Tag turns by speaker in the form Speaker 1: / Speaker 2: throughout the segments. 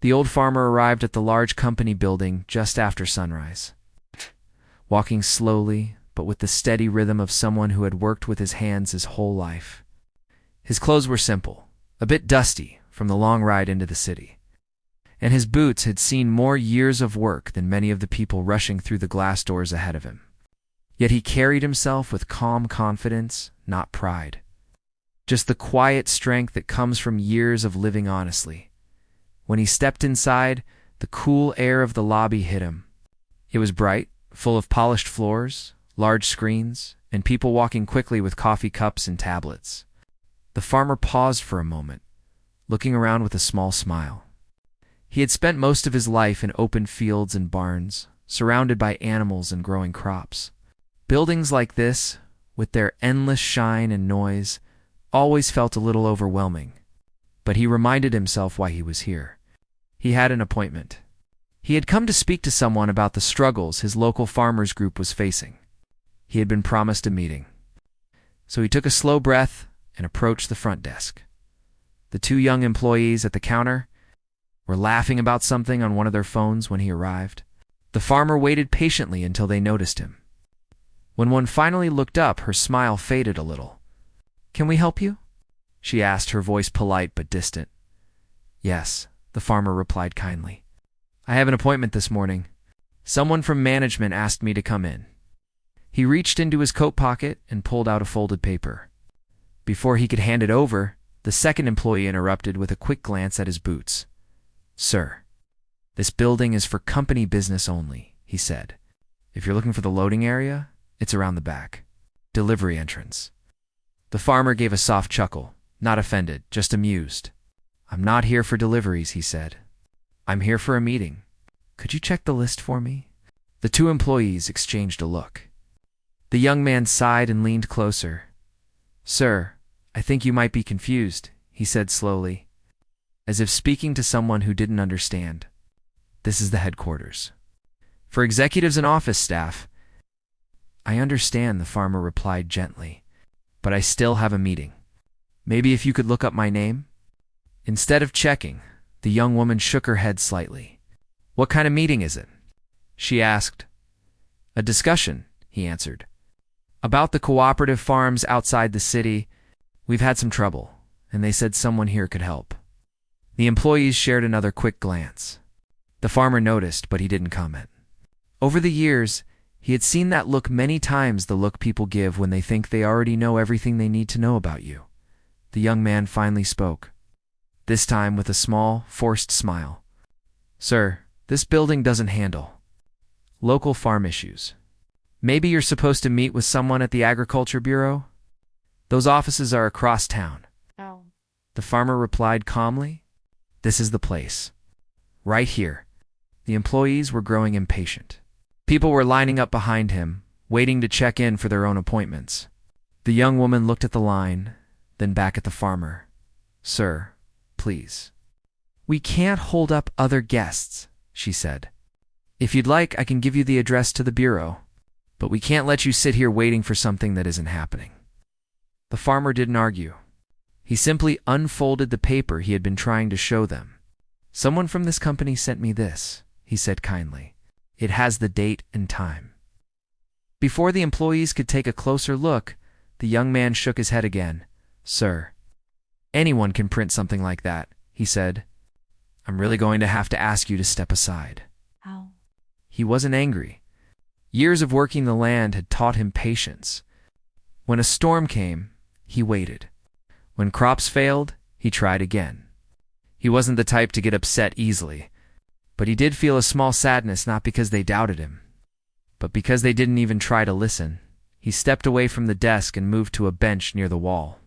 Speaker 1: The old farmer arrived at the large company building just after sunrise. Walking slowly, but with the steady rhythm of someone who had worked with his hands his whole life. His clothes were simple, a bit dusty from the long ride into the city, and his boots had seen more years of work than many of the people rushing through the glass doors ahead of him. Yet he carried himself with calm confidence, not pride. Just the quiet strength that comes from years of living honestly. When he stepped inside, the cool air of the lobby hit him. It was bright, full of polished floors, large screens, and people walking quickly with coffee cups and tablets. The farmer paused for a moment, looking around with a small smile. He had spent most of his life in open fields and barns, surrounded by animals and growing crops. Buildings like this, with their endless shine and noise, always felt a little overwhelming. But he reminded himself why he was here. He had an appointment. He had come to speak to someone about the struggles his local farmers group was facing. He had been promised a meeting. So he took a slow breath and approached the front desk. The two young employees at the counter were laughing about something on one of their phones when he arrived. The farmer waited patiently until they noticed him. When one finally looked up, her smile faded a little. "Can we help you?" she asked, her voice polite but distant. "Yes," the farmer replied kindly. "I have an appointment this morning. Someone from management asked me to come in." He reached into his coat pocket and pulled out a folded paper. Before he could hand it over, the second employee interrupted with a quick glance at his boots. "Sir, this building is for company business only," he said. "If you're looking for the loading area, it's around the back. Delivery entrance." The farmer gave a soft chuckle, not offended, just amused. "I'm not here for deliveries," he said. "I'm here for a meeting. Could you check the list for me?" The two employees exchanged a look. The young man sighed and leaned closer. "Sir, I think you might be confused," he said slowly, as if speaking to someone who didn't understand. "This is the headquarters. For executives and office staff." "I understand," the farmer replied gently, "but I still have a meeting. Maybe if you could look up my name?" Instead of checking, the young woman shook her head slightly. "What kind of meeting is it?" she asked. "A discussion," he answered. "About the cooperative farms outside the city. We've had some trouble, and they said someone here could help." The employees shared another quick glance. The farmer noticed, but he didn't comment. Over the years, he had seen that look many times, the look people give when they think they already know everything they need to know about you. The young man finally spoke, this time with a small, forced smile. "Sir, this building doesn't handle local farm issues. Maybe you're supposed to meet with someone at the Agriculture Bureau? Those offices are across town."
Speaker 2: Oh.
Speaker 1: The farmer replied calmly. "This is the place. Right here." The employees were growing impatient. People were lining up behind him, waiting to check in for their own appointments. The young woman looked at the line, then back at the farmer. "Sir, please." "We can't hold up other guests," she said. "If you'd like, I can give you the address to the bureau, but we can't let you sit here waiting for something that isn't happening." The farmer didn't argue. He simply unfolded the paper he had been trying to show them. "Someone from this company sent me this," he said kindly. "It has the date and time." Before the employees could take a closer look, the young man shook his head again. "Sir, anyone can print something like that," he said. "I'm really going to have to ask you to step aside."
Speaker 2: How?
Speaker 1: He wasn't angry. Years of working the land had taught him patience. When a storm came, he waited. When crops failed, he tried again. He wasn't the type to get upset easily, but he did feel a small sadness, not because they doubted him, but because they didn't even try to listen. He stepped away from the desk and moved to a bench near the wall.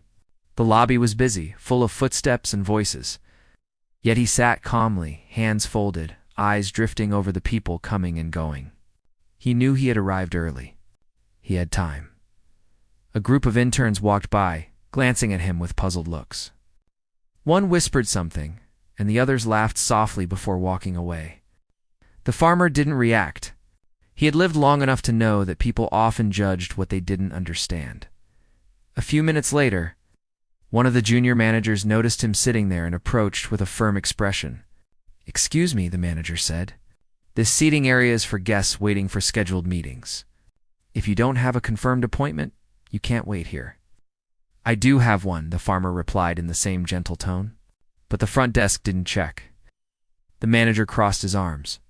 Speaker 1: The lobby was busy, full of footsteps and voices. Yet he sat calmly, hands folded, eyes drifting over the people coming and going. He knew he had arrived early. He had time. A group of interns walked by, glancing at him with puzzled looks. One whispered something, and the others laughed softly before walking away. The farmer didn't react. He had lived long enough to know that people often judged what they didn't understand. A few minutes later, one of the junior managers noticed him sitting there and approached with a firm expression. "Excuse me," the manager said. "This seating area is for guests waiting for scheduled meetings. If you don't have a confirmed appointment, you can't wait here." "I do have one," the farmer replied in the same gentle tone. But the front desk didn't check. The manager crossed his arms.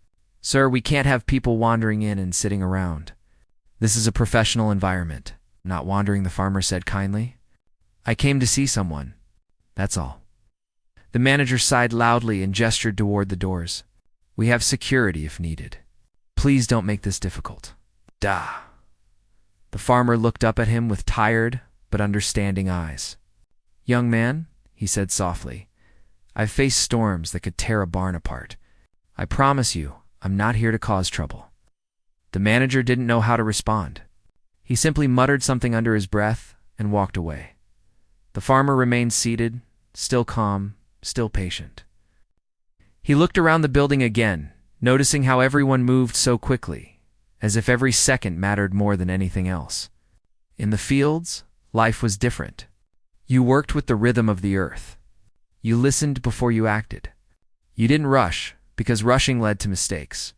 Speaker 1: "Sir, we can't have people wandering in and sitting around. This is a professional environment." "Not wandering," the farmer said kindly. "I came to see someone. That's all." The manager sighed loudly and gestured toward the doors. "We have security if needed. Please don't make this difficult." "Da." The farmer looked up at him with tired but understanding eyes. "Young man," he said softly, "I've faced storms that could tear a barn apart. I promise you, I'm not here to cause trouble." The manager didn't know how to respond. He simply muttered something under his breath and walked away. The farmer remained seated, still calm, still patient. He looked around the building again, noticing how everyone moved so quickly, as if every second mattered more than anything else. In the fields, life was different. You worked with the rhythm of the earth. You listened before you acted. You didn't rush, because rushing led to mistakes.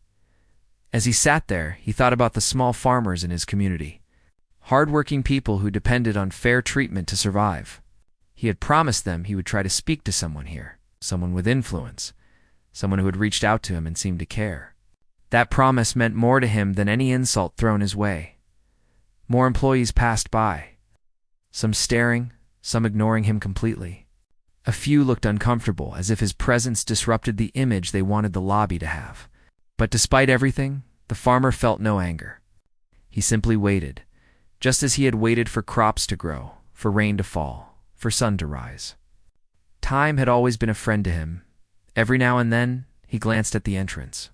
Speaker 1: As he sat there, he thought about the small farmers in his community, hard-working people who depended on fair treatment to survive. He had promised them he would try to speak to someone here, someone with influence, someone who had reached out to him and seemed to care. That promise meant more to him than any insult thrown his way. More employees passed by, some staring, some ignoring him completely. A few looked uncomfortable, as if his presence disrupted the image they wanted the lobby to have. But despite everything, the farmer felt no anger. He simply waited, just as he had waited for crops to grow, for rain to fall, for sun to rise. Time had always been a friend to him. Every now and then, he glanced at the entrance,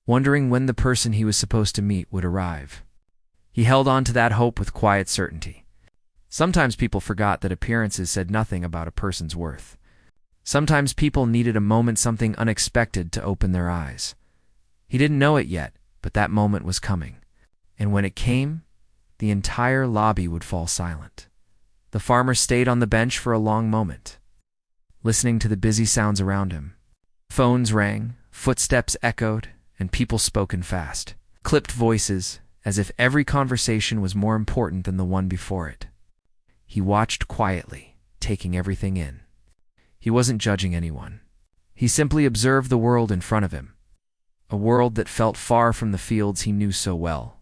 Speaker 1: wondering when the person he was supposed to meet would arrive. He held on to that hope with quiet certainty. Sometimes people forgot that appearances said nothing about a person's worth. Sometimes people needed a moment, something unexpected, to open their eyes. He didn't know it yet, but that moment was coming. And when it came, the entire lobby would fall silent. The farmer stayed on the bench for a long moment, listening to the busy sounds around him. Phones rang, footsteps echoed, and people spoke in fast, clipped voices, as if every conversation was more important than the one before it. He watched quietly, taking everything in. He wasn't judging anyone. He simply observed the world in front of him, a world that felt far from the fields he knew so well.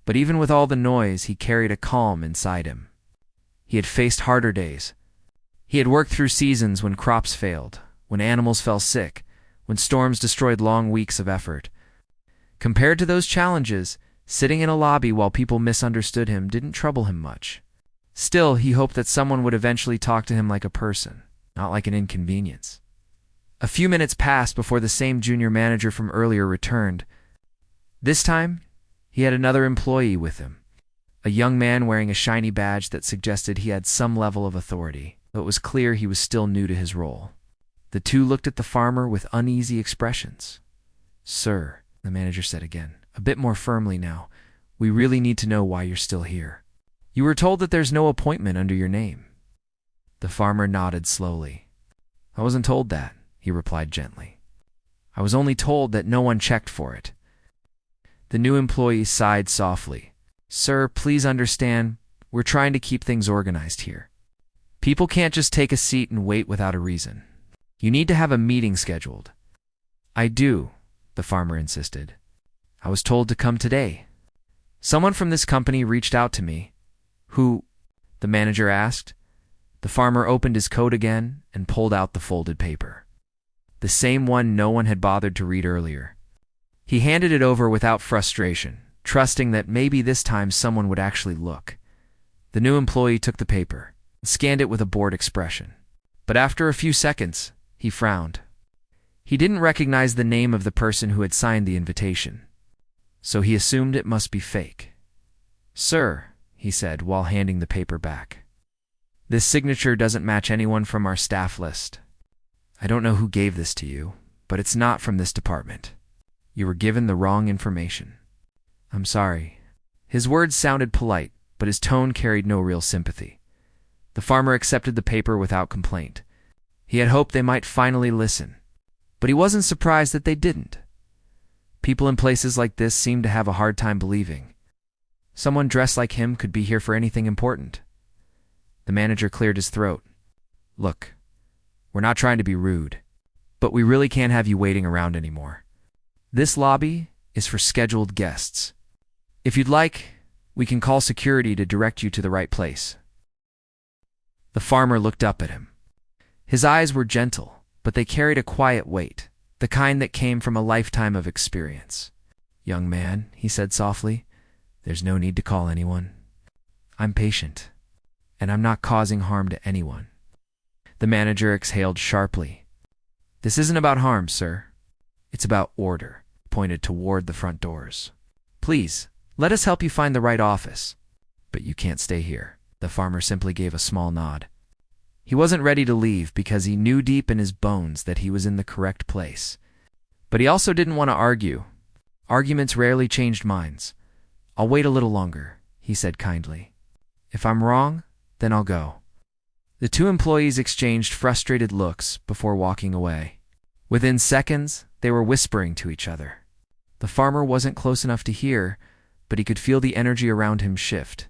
Speaker 1: But even with all the noise, he carried a calm inside him. He had faced harder days. He had worked through seasons when crops failed, when animals fell sick, when storms destroyed long weeks of effort. Compared to those challenges, sitting in a lobby while people misunderstood him didn't trouble him much. Still, he hoped that someone would eventually talk to him like a person, not like an inconvenience. A few minutes passed before the same junior manager from earlier returned. This time, he had another employee with him, a young man wearing a shiny badge that suggested he had some level of authority, though it was clear he was still new to his role. The two looked at the farmer with uneasy expressions. "Sir," the manager said again, a bit more firmly now, "we really need to know why you're still here. You were told that there's no appointment under your name." The farmer nodded slowly. "I wasn't told that," he replied gently. "I was only told that no one checked for it." The new employee sighed softly. "Sir, please understand, we're trying to keep things organized here. People can't just take a seat and wait without a reason. You need to have a meeting scheduled." "I do," the farmer insisted. "I was told to come today. Someone from this company reached out to me." "Who?" the manager asked. The farmer opened his coat again and pulled out the folded paper, the same one no one had bothered to read earlier. He handed it over without frustration, trusting that maybe this time someone would actually look. The new employee took the paper and scanned it with a bored expression. But after a few seconds, he frowned. He didn't recognize the name of the person who had signed the invitation, so he assumed it must be fake. "Sir," he said while handing the paper back, "this signature doesn't match anyone from our staff list. I don't know who gave this to you, but it's not from this department. You were given the wrong information." "I'm sorry." His words sounded polite, but his tone carried no real sympathy. The farmer accepted the paper without complaint. He had hoped they might finally listen. But he wasn't surprised that they didn't. People in places like this seemed to have a hard time believing someone dressed like him could be here for anything important. The manager cleared his throat. Look, we're not trying to be rude, but we really can't have you waiting around anymore. This lobby is for scheduled guests. If you'd like, we can call security to direct you to the right place. The farmer looked up at him. His eyes were gentle, but they carried a quiet weight, the kind that came from a lifetime of experience. Young man, he said softly, there's no need to call anyone. I'm patient, and I'm not causing harm to anyone. The manager exhaled sharply. This isn't about harm, sir. It's about order, pointed toward the front doors. Please, let us help you find the right office. But you can't stay here. The farmer simply gave a small nod. He wasn't ready to leave because he knew deep in his bones that he was in the correct place. But he also didn't want to argue. Arguments rarely changed minds. I'll wait a little longer, he said kindly. If I'm wrong, then I'll go. The two employees exchanged frustrated looks before walking away. Within seconds, they were whispering to each other. The farmer wasn't close enough to hear, but he could feel the energy around him shift.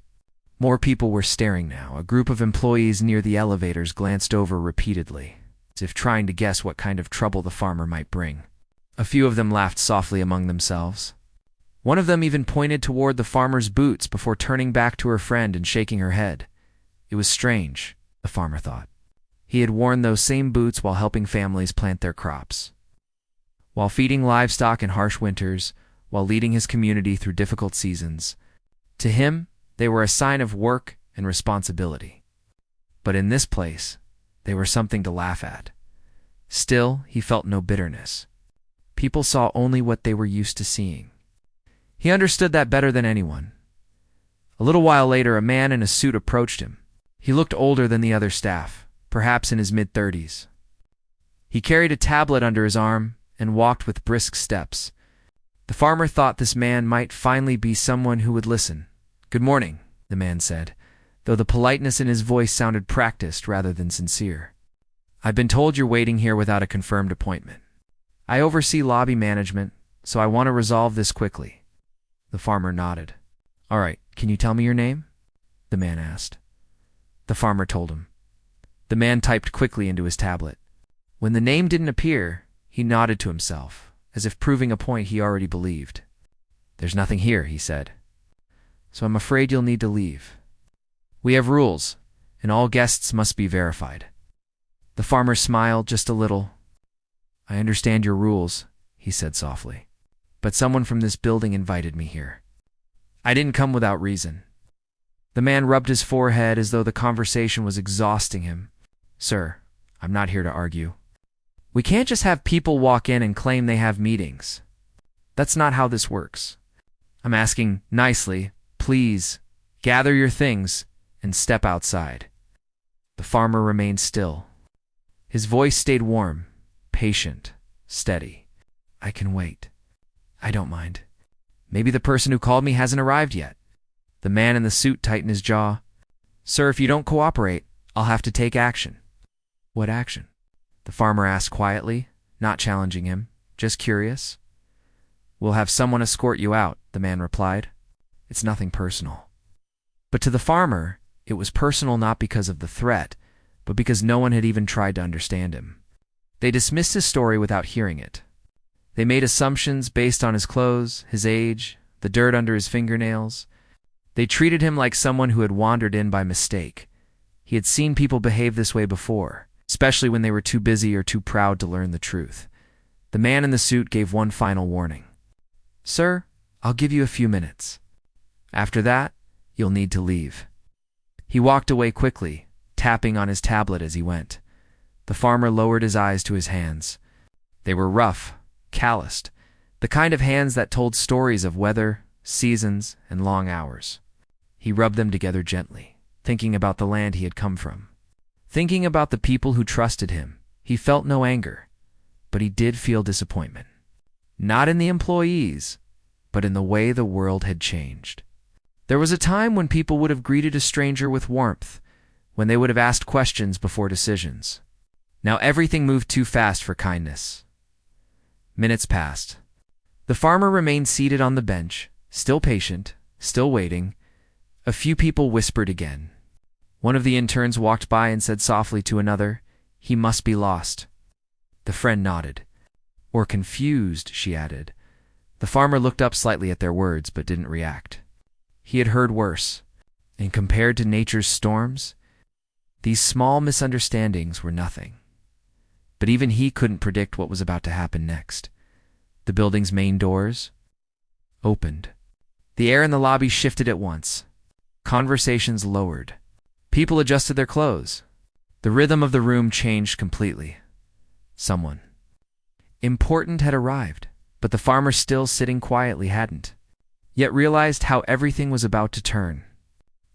Speaker 1: More people were staring now. A group of employees near the elevators glanced over repeatedly, as if trying to guess what kind of trouble the farmer might bring. A few of them laughed softly among themselves. One of them even pointed toward the farmer's boots before turning back to her friend and shaking her head. It was strange, the farmer thought. He had worn those same boots while helping families plant their crops, while feeding livestock in harsh winters, while leading his community through difficult seasons. To him, they were a sign of work and responsibility. But in this place, they were something to laugh at. Still, he felt no bitterness. People saw only what they were used to seeing. He understood that better than anyone. A little while later, a man in a suit approached him. He looked older than the other staff, perhaps in his mid-30s. He carried a tablet under his arm and walked with brisk steps. The farmer thought this man might finally be someone who would listen. Good morning, the man said, though the politeness in his voice sounded practiced rather than sincere. I've been told you're waiting here without a confirmed appointment. I oversee lobby management, so I want to resolve this quickly. The farmer nodded. All right, can you tell me your name? The man asked. The farmer told him. The man typed quickly into his tablet. When the name didn't appear, he nodded to himself, as if proving a point he already believed. There's nothing here, he said. So I'm afraid you'll need to leave. We have rules, and all guests must be verified. The farmer smiled just a little. I understand your rules, he said softly. But someone from this building invited me here. I didn't come without reason. The man rubbed his forehead as though the conversation was exhausting him. Sir, I'm not here to argue. We can't just have people walk in and claim they have meetings. That's not how this works. I'm asking nicely, please, gather your things and step outside. The farmer remained still. His voice stayed warm, patient, steady. I can wait. I don't mind. Maybe the person who called me hasn't arrived yet. The man in the suit tightened his jaw. Sir, if you don't cooperate, I'll have to take action. What action? The farmer asked quietly, not challenging him, just curious. We'll have someone escort you out, the man replied. It's nothing personal. But to the farmer, it was personal not because of the threat, but because no one had even tried to understand him. They dismissed his story without hearing it. They made assumptions based on his clothes, his age, the dirt under his fingernails. They treated him like someone who had wandered in by mistake. He had seen people behave this way before, especially when they were too busy or too proud to learn the truth. The man in the suit gave one final warning. Sir, I'll give you a few minutes. After that, you'll need to leave. He walked away quickly, tapping on his tablet as he went. The farmer lowered his eyes to his hands. They were rough, calloused, the kind of hands that told stories of weather, seasons, and long hours. He rubbed them together gently, thinking about the land he had come from. Thinking about the people who trusted him. He felt no anger, but he did feel disappointment. Not in the employees, but in the way the world had changed. There was a time when people would have greeted a stranger with warmth, when they would have asked questions before decisions. Now everything moved too fast for kindness. Minutes passed. The farmer remained seated on the bench, still patient, still waiting. A few people whispered again. One of the interns walked by and said softly to another, "He must be lost." The friend nodded. "Or confused," she added. The farmer looked up slightly at their words, but didn't react. He had heard worse, and compared to nature's storms, these small misunderstandings were nothing. But even he couldn't predict what was about to happen next. The building's main doors opened. The air in the lobby shifted at once. Conversations lowered. People adjusted their clothes. The rhythm of the room changed completely. Someone important had arrived, but the farmer, still sitting quietly, hadn't yet realized how everything was about to turn.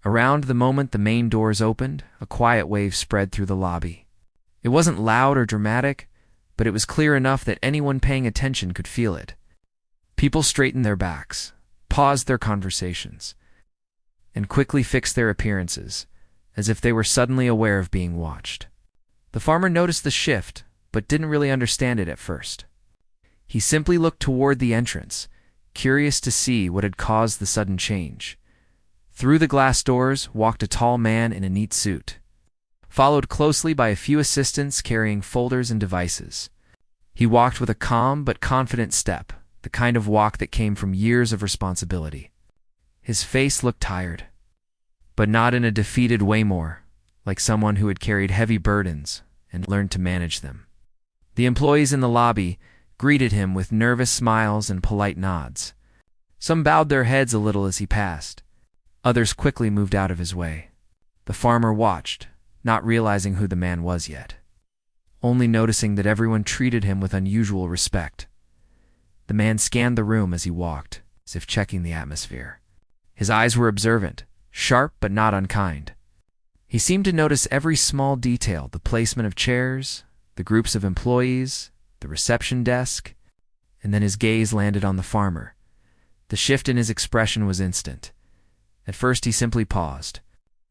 Speaker 1: Around the moment the main doors opened, a quiet wave spread through the lobby. It wasn't loud or dramatic, but it was clear enough that anyone paying attention could feel it. People straightened their backs, paused their conversations, and quickly fixed their appearances, as if they were suddenly aware of being watched. The farmer noticed the shift, but didn't really understand it at first. He simply looked toward the entrance, curious to see what had caused the sudden change. Through the glass doors walked a tall man in a neat suit, followed closely by a few assistants carrying folders and devices. He walked with a calm but confident step, the kind of walk that came from years of responsibility. His face looked tired, but not in a defeated way, more like someone who had carried heavy burdens and learned to manage them. The employees in the lobby greeted him with nervous smiles and polite nods. Some bowed their heads a little as he passed. Others quickly moved out of his way. The farmer watched, not realizing who the man was yet, only noticing that everyone treated him with unusual respect. The man scanned the room as he walked, as if checking the atmosphere. His eyes were observant, sharp but not unkind. He seemed to notice every small detail: the placement of chairs, the groups of employees, the reception desk, and then his gaze landed on the farmer. The shift in his expression was instant. At first he simply paused.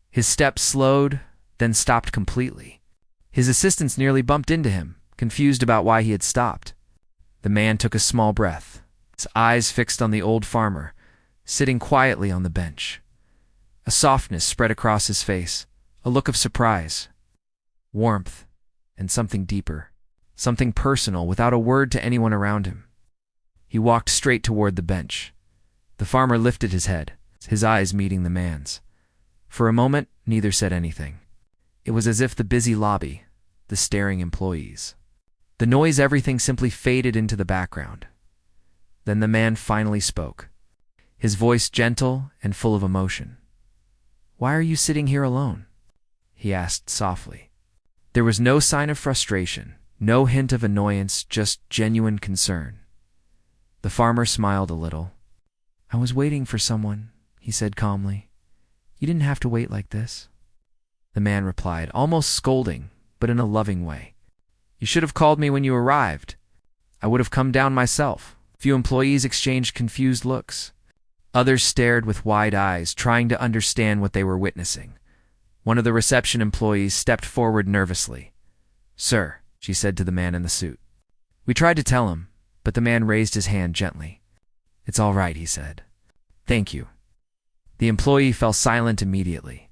Speaker 1: His steps slowed, then stopped completely. His assistants nearly bumped into him, confused about why he had stopped. The man took a small breath, his eyes fixed on the old farmer, sitting quietly on the bench. A softness spread across his face, a look of surprise, warmth, and something deeper, something personal, without a word to anyone around him. He walked straight toward the bench. The farmer lifted his head, his eyes meeting the man's. For a moment, neither said anything. It was as if the busy lobby, the staring employees, the noise, everything simply faded into the background. Then the man finally spoke, his voice gentle and full of emotion. "Why are you sitting here alone?" he asked softly. There was no sign of frustration, no hint of annoyance, just genuine concern. The farmer smiled a little. "I was waiting for someone," he said calmly. "You didn't have to wait like this." The man replied, almost scolding, but in a loving way. "You should have called me when you arrived. I would have come down myself." Few employees exchanged confused looks. Others stared with wide eyes, trying to understand what they were witnessing. One of the reception employees stepped forward nervously. "Sir," she said to the man in the suit. "We tried to tell him, but the man raised his hand gently." "It's all right," he said. "Thank you." The employee fell silent immediately.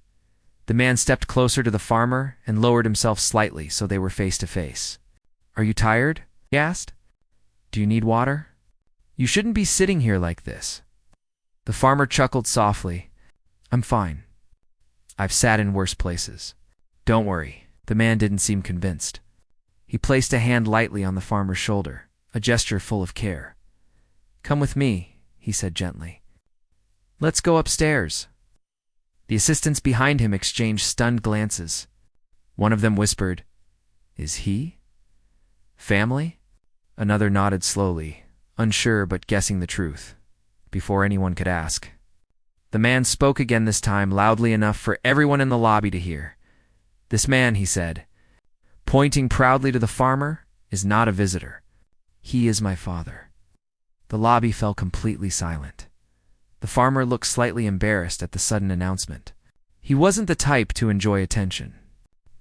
Speaker 1: The man stepped closer to the farmer and lowered himself slightly so they were face to face. "Are you tired?" he asked. "Do you need water? You shouldn't be sitting here like this." The farmer chuckled softly. "I'm fine. I've sat in worse places." "Don't worry." The man didn't seem convinced. He placed a hand lightly on the farmer's shoulder, a gesture full of care. "Come with me," he said gently. "Let's go upstairs." The assistants behind him exchanged stunned glances. One of them whispered, "Is he family?" Another nodded slowly, unsure but guessing the truth, before anyone could ask. The man spoke again, this time loudly enough for everyone in the lobby to hear. "This man," he said, pointing proudly to the farmer, "is not a visitor. He is my father." The lobby fell completely silent. The farmer looked slightly embarrassed at the sudden announcement. He wasn't the type to enjoy attention.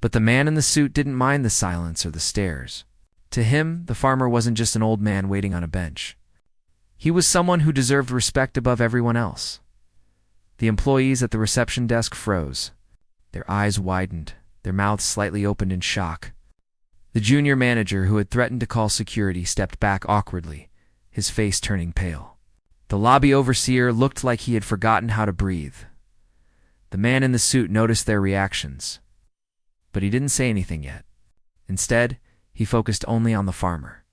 Speaker 1: But the man in the suit didn't mind the silence or the stares. To him, the farmer wasn't just an old man waiting on a bench. He was someone who deserved respect above everyone else. The employees at the reception desk froze. Their eyes widened, their mouths slightly opened in shock. The junior manager, who had threatened to call security, stepped back awkwardly, his face turning pale. The lobby overseer looked like he had forgotten how to breathe. The man in the suit noticed their reactions, but he didn't say anything yet. Instead, he focused only on the farmer.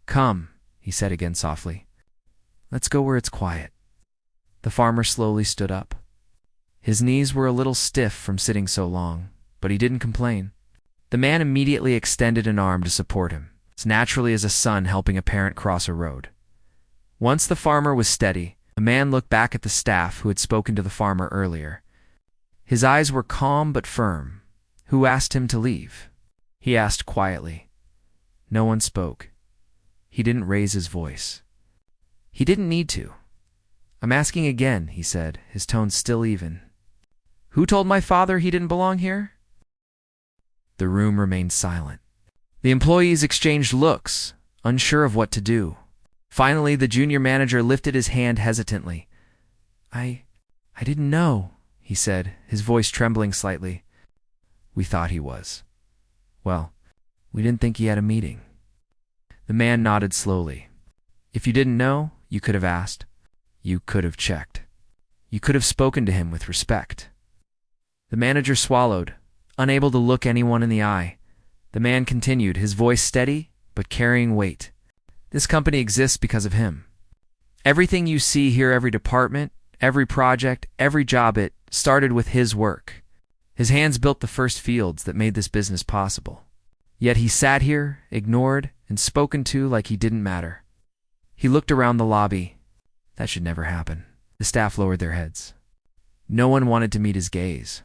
Speaker 1: "Come," he said again softly. "Let's go where it's quiet." The farmer slowly stood up. His knees were a little stiff from sitting so long, but he didn't complain. The man immediately extended an arm to support him, as naturally as a son helping a parent cross a road. Once the farmer was steady, the man looked back at the staff who had spoken to the farmer earlier. His eyes were calm but firm. "Who asked him to leave?" he asked quietly. No one spoke. He didn't raise his voice. He didn't need to. "I'm asking again," he said, his tone still even. "Who told my father he didn't belong here?" The room remained silent. The employees exchanged looks, unsure of what to do. Finally, the junior manager lifted his hand hesitantly. I didn't know," he said, his voice trembling slightly. "We thought he was. Well, we didn't think he had a meeting." The man nodded slowly. "If you didn't know, you could have asked. You could have checked. You could have spoken to him with respect." The manager swallowed, unable to look anyone in the eye. The man continued, his voice steady but carrying weight. "This company exists because of him. Everything you see here, every department, every project, every job, it started with his work. His hands built the first fields that made this business possible. Yet he sat here, ignored, and spoken to like he didn't matter." He looked around the lobby. That should never happen. The staff lowered their heads. No one wanted to meet his gaze.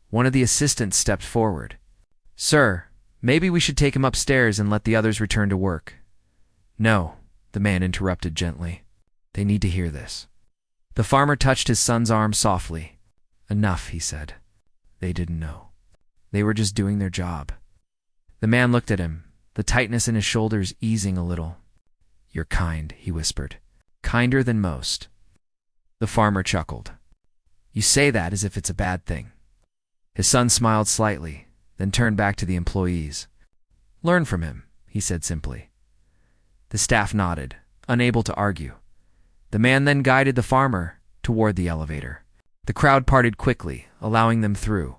Speaker 1: One of the assistants stepped forward. "Sir, maybe we should take him upstairs and let the others return to work." "No," the man interrupted gently. "They need to hear this." The farmer touched his son's arm softly. "Enough," he said. "They didn't know. They were just doing their job." The man looked at him, the tightness in his shoulders easing a little. "You're kind," he whispered. "Kinder than most." The farmer chuckled. "You say that as if it's a bad thing." His son smiled slightly, then turned back to the employees. "Learn from him," he said simply. The staff nodded, unable to argue. The man then guided the farmer toward the elevator. The crowd parted quickly, allowing them through.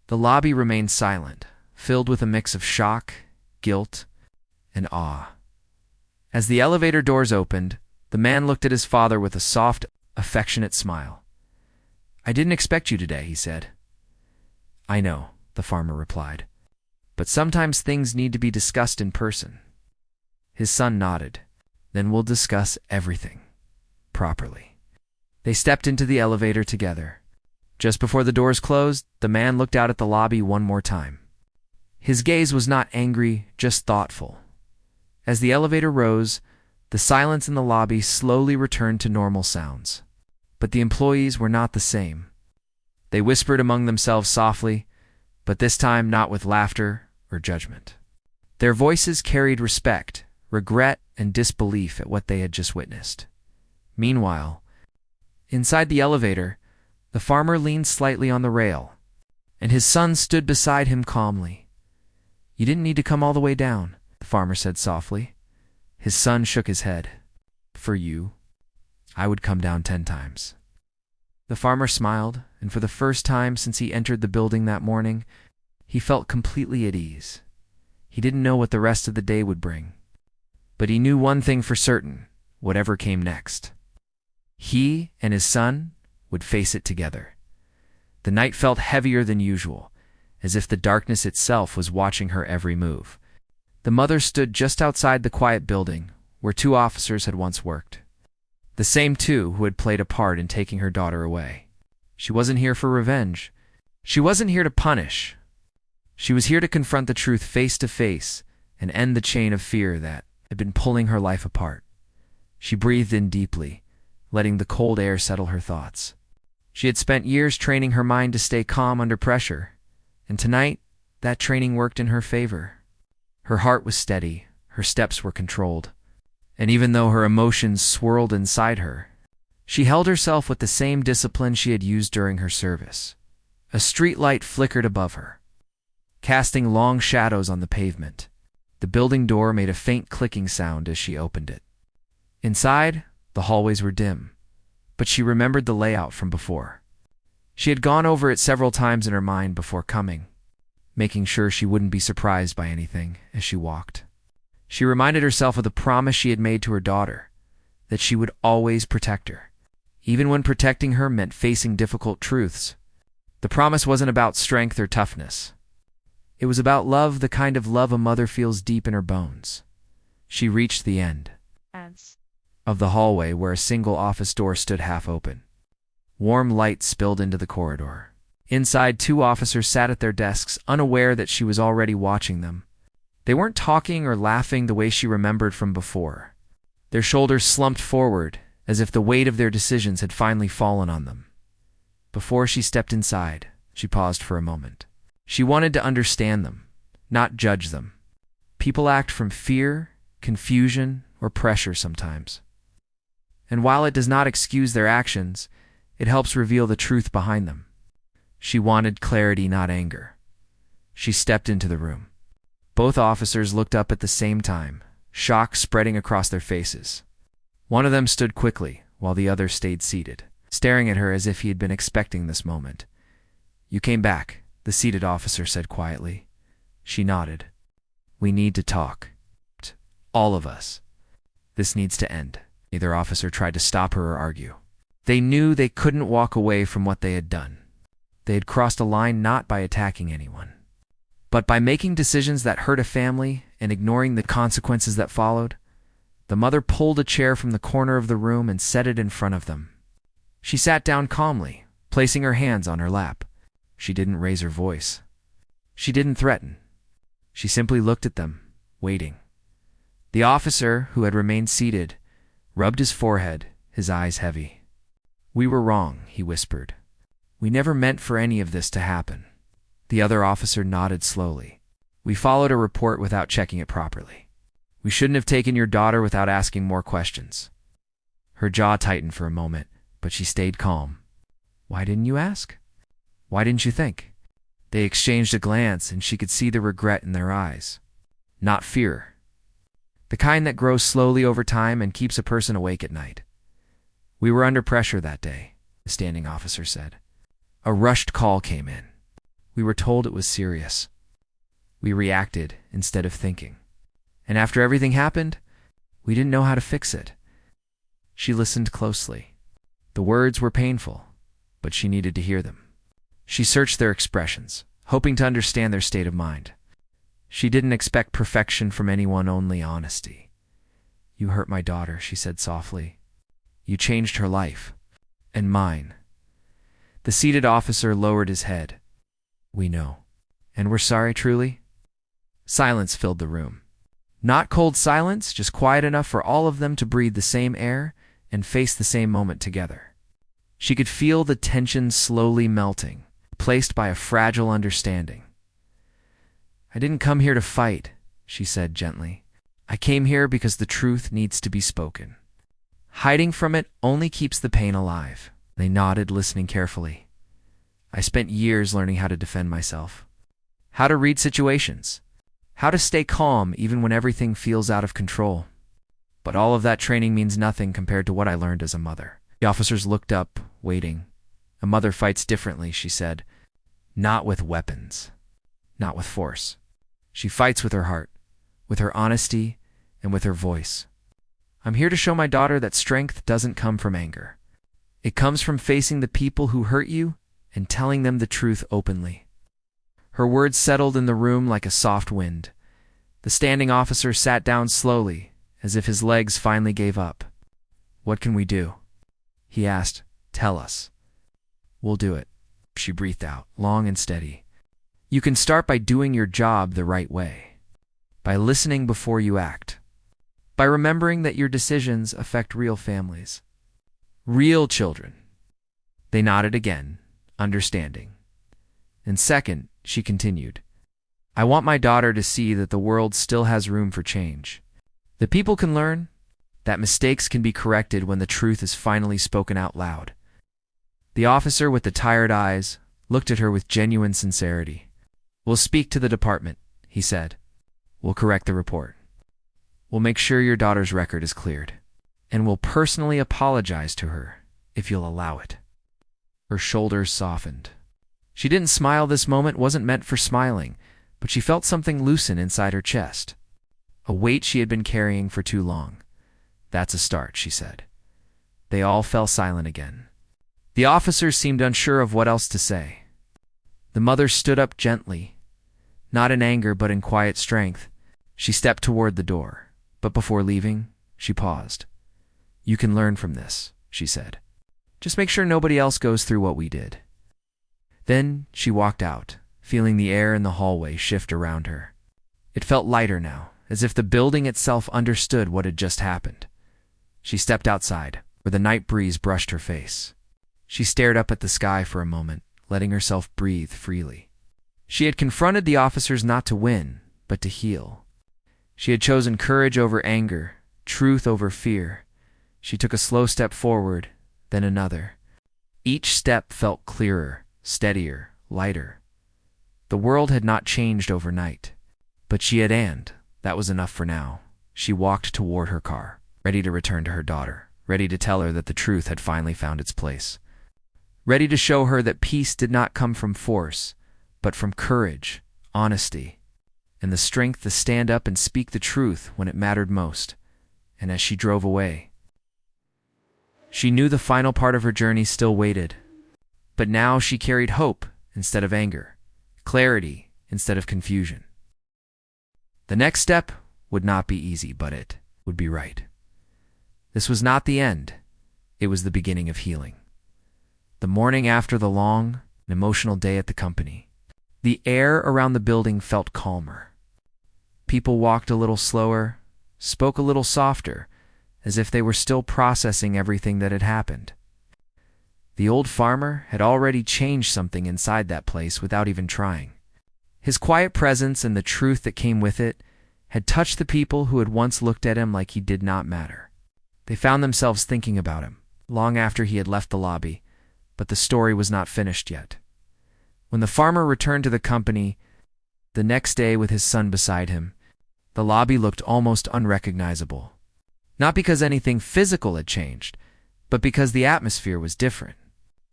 Speaker 1: The lobby remained silent, filled with a mix of shock, guilt, and awe. As the elevator doors opened, the man looked at his father with a soft, affectionate smile. "I didn't expect you today," he said. "I know," the farmer replied. "But sometimes things need to be discussed in person." His son nodded. "Then we'll discuss everything. Properly." They stepped into the elevator together. Just before the doors closed, the man looked out at the lobby one more time. His gaze was not angry, just thoughtful. As the elevator rose, the silence in the lobby slowly returned to normal sounds. But the employees were not the same. They whispered among themselves softly, but this time not with laughter or judgment. Their voices carried respect, regret, and disbelief at what they had just witnessed. Meanwhile, inside the elevator, the farmer leaned slightly on the rail, and his son stood beside him calmly. "You didn't need to come all the way down," the farmer said softly. His son shook his head. "For you, I would come down 10 times. The farmer smiled, and for the first time since he entered the building that morning, he felt completely at ease. He didn't know what the rest of the day would bring. But he knew one thing for certain, whatever came next. He and his son would face it together. The night felt heavier than usual, as if the darkness itself was watching her every move. The mother stood just outside the quiet building, where 2 officers had once worked. The same 2 who had played a part in taking her daughter away. She wasn't here for revenge. She wasn't here to punish. She was here to confront the truth face to face and end the chain of fear that had been pulling her life apart. She breathed in deeply, letting the cold air settle her thoughts. She had spent years training her mind to stay calm under pressure, and tonight that training worked in her favor. Her heart was steady, Her steps were controlled, and even though her emotions swirled inside her, she held herself with the same discipline she had used during her service. A street light flickered above her, casting long shadows on the pavement. The building door made a faint clicking sound as she opened it. Inside, the hallways were dim, but she remembered the layout from before. She had gone over it several times in her mind before coming, making sure she wouldn't be surprised by anything as she walked. She reminded herself of the promise she had made to her daughter, that she would always protect her, even when protecting her meant facing difficult truths. The promise wasn't about strength or toughness. It was about love, the kind of love a mother feels deep in her bones. She reached the end of the hallway where a single office door stood half open. Warm light spilled into the corridor. Inside, two officers sat at their desks, unaware that she was already watching them. They weren't talking or laughing the way she remembered from before. Their shoulders slumped forward, as if the weight of their decisions had finally fallen on them. Before she stepped inside, she paused for a moment. She wanted to understand them, not judge them. People act from fear, confusion, or pressure sometimes. And while it does not excuse their actions, it helps reveal the truth behind them. She wanted clarity, not anger. She stepped into the room. Both officers looked up at the same time, shock spreading across their faces. One of them stood quickly, while the other stayed seated, staring at her as if he had been expecting this moment. "You came back," the seated officer said quietly. She nodded. "We need to talk. All of us. This needs to end." Neither officer tried to stop her or argue. They knew they couldn't walk away from what they had done. They had crossed a line not by attacking anyone, but by making decisions that hurt a family and ignoring the consequences that followed. The mother pulled a chair from the corner of the room and set it in front of them. She sat down calmly, placing her hands on her lap. She didn't raise her voice. She didn't threaten. She simply looked at them, waiting. The officer, who had remained seated, rubbed his forehead, his eyes heavy. "We were wrong," he whispered. "We never meant for any of this to happen." The other officer nodded slowly. "We followed a report without checking it properly. We shouldn't have taken your daughter without asking more questions." Her jaw tightened for a moment, but she stayed calm. "Why didn't you ask? Why didn't you think?" They exchanged a glance, and she could see the regret in their eyes. Not fear. The kind that grows slowly over time and keeps a person awake at night. "We were under pressure that day," the standing officer said. "A rushed call came in. We were told it was serious. We reacted instead of thinking. And after everything happened, we didn't know how to fix it." She listened closely. The words were painful, but she needed to hear them. She searched their expressions, hoping to understand their state of mind. She didn't expect perfection from anyone, only honesty. "You hurt my daughter," she said softly. "You changed her life. And mine." The seated officer lowered his head. "We know. And we're sorry, truly?" Silence filled the room. Not cold silence, just quiet enough for all of them to breathe the same air and face the same moment together. She could feel the tension slowly melting, replaced by a fragile understanding. "I didn't come here to fight," she said gently. "I came here because the truth needs to be spoken. Hiding from it only keeps the pain alive." They nodded, listening carefully. "I spent years learning how to defend myself, how to read situations, how to stay calm even when everything feels out of control. But all of that training means nothing compared to what I learned as a mother." The officers looked up, waiting. "A mother fights differently," she said. "Not with weapons, not with force. She fights with her heart, with her honesty, and with her voice. I'm here to show my daughter that strength doesn't come from anger. It comes from facing the people who hurt you and telling them the truth openly." Her words settled in the room like a soft wind. The standing officer sat down slowly, as if his legs finally gave up. "What can we do?" he asked. "Tell us." "We'll do it," she breathed out, long and steady. "You can start by doing your job the right way, by listening before you act, by remembering that your decisions affect real families, real children." They nodded again, understanding. "And second," she continued, "I want my daughter to see that the world still has room for change. The people can learn that mistakes can be corrected when the truth is finally spoken out loud. The officer with the tired eyes looked at her with genuine sincerity. "We'll speak to the department," he said. "We'll correct the report. We'll make sure your daughter's record is cleared. And we'll personally apologize to her, if you'll allow it." Her shoulders softened. She didn't smile. This moment wasn't meant for smiling, but she felt something loosen inside her chest. A weight she had been carrying for too long. "That's a start," she said. They all fell silent again. The officers seemed unsure of what else to say. The mother stood up gently, not in anger but in quiet strength. She stepped toward the door, but before leaving, she paused. "You can learn from this," she said. "Just make sure nobody else goes through what we did." Then she walked out, feeling the air in the hallway shift around her. It felt lighter now, as if the building itself understood what had just happened. She stepped outside, where the night breeze brushed her face. She stared up at the sky for a moment, letting herself breathe freely. She had confronted the officers not to win, but to heal. She had chosen courage over anger, truth over fear. She took a slow step forward, then another. Each step felt clearer, steadier, lighter. The world had not changed overnight, but she had, and that was enough for now. She walked toward her car, ready to return to her daughter, ready to tell her that the truth had finally found its place, ready to show her that peace did not come from force, but from courage, honesty, and the strength to stand up and speak the truth when it mattered most. And as she drove away, she knew the final part of her journey still waited. But now she carried hope instead of anger, clarity instead of confusion. The next step would not be easy, but it would be right. This was not the end. It was the beginning of healing. The morning after the long and emotional day at the company, the air around the building felt calmer. People walked a little slower, spoke a little softer, as if they were still processing everything that had happened. The old farmer had already changed something inside that place without even trying. His quiet presence and the truth that came with it had touched the people who had once looked at him like he did not matter. They found themselves thinking about him long after he had left the lobby, but the story was not finished yet. When the farmer returned to the company the next day with his son beside him, the lobby looked almost unrecognizable. Not because anything physical had changed, but because the atmosphere was different.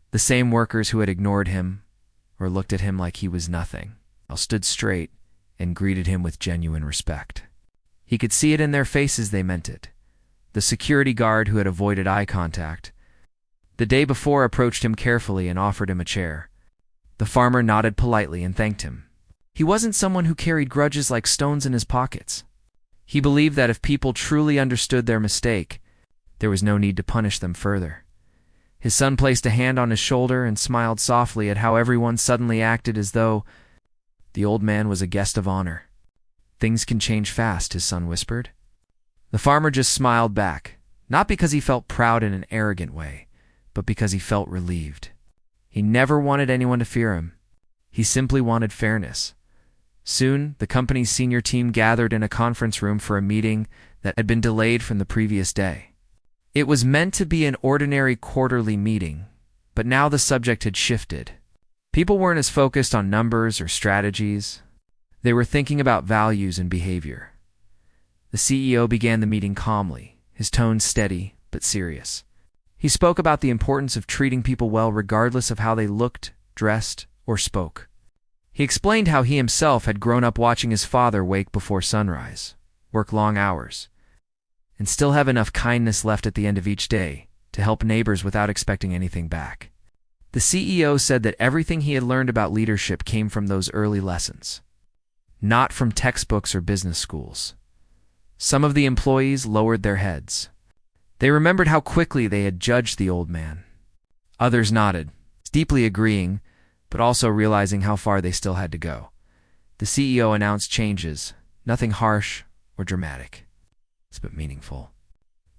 Speaker 1: The same workers who had ignored him or looked at him like he was nothing now stood straight and greeted him with genuine respect. He could see it in their faces. They meant it. The security guard who had avoided eye contact the day before approached him carefully and offered him a chair. The farmer nodded politely and thanked him. He wasn't someone who carried grudges like stones in his pockets. He believed that if people truly understood their mistake, there was no need to punish them further. His son placed a hand on his shoulder and smiled softly at how everyone suddenly acted as though the old man was a guest of honor. "Things can change fast," his son whispered. The farmer just smiled back, not because he felt proud in an arrogant way, but because he felt relieved. He never wanted anyone to fear him. He simply wanted fairness. Soon, the company's senior team gathered in a conference room for a meeting that had been delayed from the previous day. It was meant to be an ordinary quarterly meeting, but now the subject had shifted. People weren't as focused on numbers or strategies. They were thinking about values and behavior. The CEO began the meeting calmly, his tone steady but serious. He spoke about the importance of treating people well regardless of how they looked, dressed, or spoke. He explained how he himself had grown up watching his father wake before sunrise, work long hours, and still have enough kindness left at the end of each day to help neighbors without expecting anything back. The CEO said that everything he had learned about leadership came from those early lessons, not from textbooks or business schools. Some of the employees lowered their heads. They remembered how quickly they had judged the old man. Others nodded, deeply agreeing, but also realizing how far they still had to go. The CEO announced changes, nothing harsh or dramatic, but meaningful.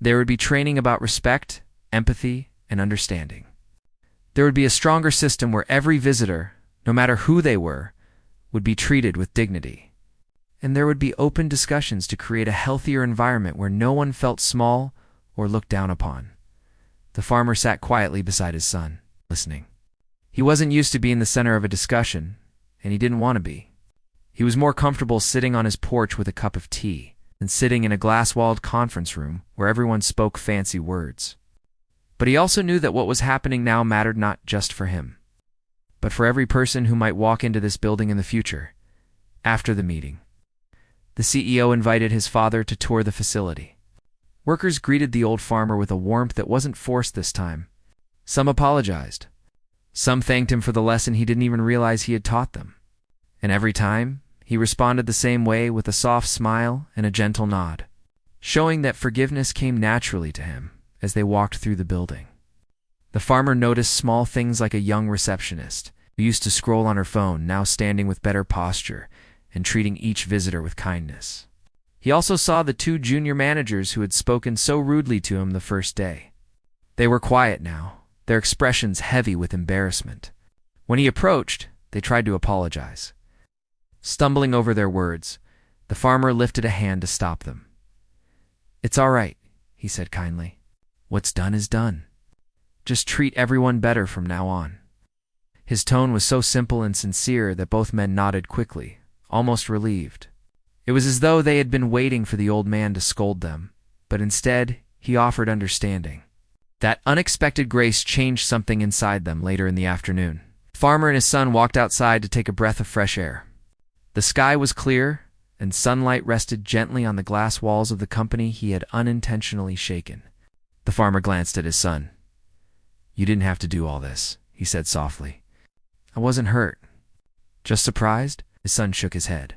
Speaker 1: There would be training about respect, empathy, and understanding. There would be a stronger system where every visitor, no matter who they were, would be treated with dignity. and there would be open discussions to create a healthier environment where no one felt small or looked down upon. The farmer sat quietly beside his son, listening. He wasn't used to being the center of a discussion, and he didn't want to be. He was more comfortable sitting on his porch with a cup of tea than sitting in a glass-walled conference room where everyone spoke fancy words. But he also knew that what was happening now mattered not just for him, but for every person who might walk into this building in the future. After the meeting, the CEO invited his father to tour the facility. Workers greeted the old farmer with a warmth that wasn't forced this time. Some apologized. Some thanked him for the lesson he didn't even realize he had taught them. And every time, he responded the same way with a soft smile and a gentle nod, showing that forgiveness came naturally to him as they walked through the building. The farmer noticed small things like a young receptionist who used to scroll on her phone, now standing with better posture and treating each visitor with kindness. He also saw the two junior managers who had spoken so rudely to him the first day. They were quiet now, their expressions heavy with embarrassment. When he approached, they tried to apologize. Stumbling over their words, the farmer lifted a hand to stop them. "It's all right," he said kindly. "What's done is done. Just treat everyone better from now on." His tone was so simple and sincere that both men nodded quickly, almost relieved. It was as though they had been waiting for the old man to scold them, but instead, he offered understanding. That unexpected grace changed something inside them later in the afternoon. The farmer and his son walked outside to take a breath of fresh air. The sky was clear, and sunlight rested gently on the glass walls of the company he had unintentionally shaken. The farmer glanced at his son. "You didn't have to do all this," he said softly. "I wasn't hurt. Just surprised?" His son shook his head.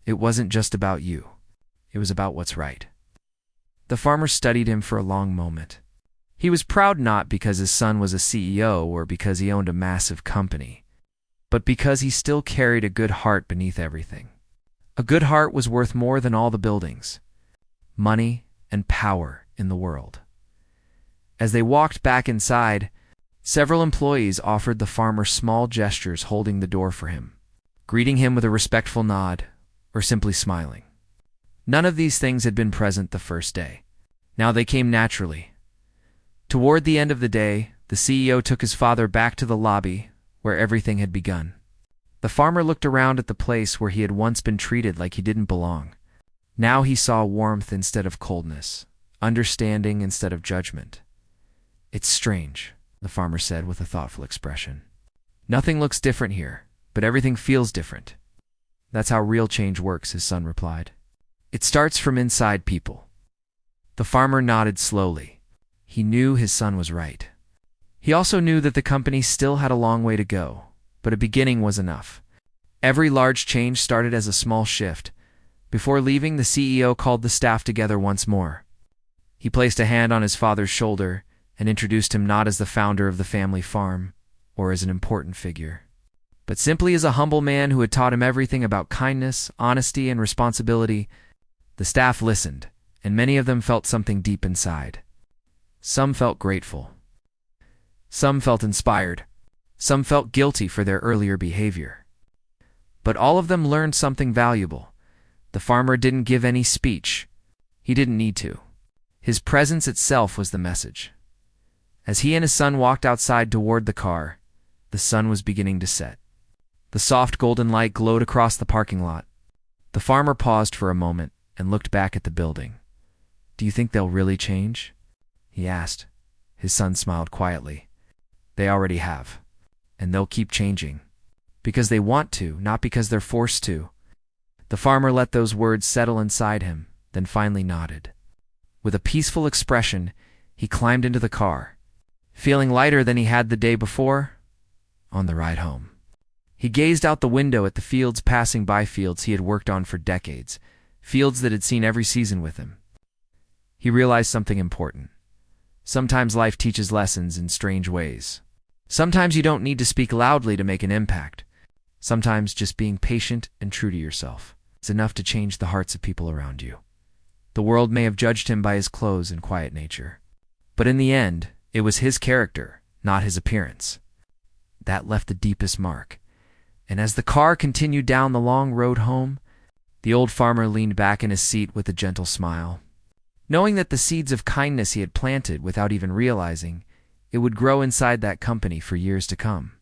Speaker 1: "It wasn't just about you. It was about what's right." The farmer studied him for a long moment. He was proud not because his son was a CEO or because he owned a massive company, but because he still carried a good heart beneath everything. A good heart was worth more than all the buildings, money, and power in the world. As they walked back inside, several employees offered the farmer small gestures, holding the door for him, greeting him with a respectful nod, or simply smiling. None of these things had been present the first day. Now they came naturally. Toward the end of the day, the CEO took his father back to the lobby where everything had begun. The farmer looked around at the place where he had once been treated like he didn't belong. Now he saw warmth instead of coldness, understanding instead of judgment. "It's strange," the farmer said with a thoughtful expression. "Nothing looks different here, but everything feels different." "That's how real change works," his son replied. "It starts from inside people." The farmer nodded slowly. He knew his son was right. He also knew that the company still had a long way to go, but a beginning was enough. Every large change started as a small shift. Before leaving, the CEO called the staff together once more. He placed a hand on his father's shoulder and introduced him not as the founder of the family farm or as an important figure, but simply as a humble man who had taught him everything about kindness, honesty, and responsibility. The staff listened, and many of them felt something deep inside. Some felt grateful. Some felt inspired. Some felt guilty for their earlier behavior. But all of them learned something valuable. The farmer didn't give any speech. He didn't need to. His presence itself was the message. As he and his son walked outside toward the car, the sun was beginning to set. The soft golden light glowed across the parking lot. The farmer paused for a moment and looked back at the building. "Do you think they'll really change?" he asked. His son smiled quietly. "They already have. And they'll keep changing. Because they want to, not because they're forced to." The farmer let those words settle inside him, then finally nodded. With a peaceful expression, he climbed into the car, feeling lighter than he had the day before. On the ride home, he gazed out the window at the fields passing by, fields he had worked on for decades, fields that had seen every season with him. He realized something important. Sometimes life teaches lessons in strange ways. Sometimes you don't need to speak loudly to make an impact. Sometimes just being patient and true to yourself is enough to change the hearts of people around you. The world may have judged him by his clothes and quiet nature, but in the end, it was his character, not his appearance, that left the deepest mark. And as the car continued down the long road home, The old farmer leaned back in his seat with a gentle smile, knowing that the seeds of kindness he had planted without even realizing it would grow inside that company for years to come.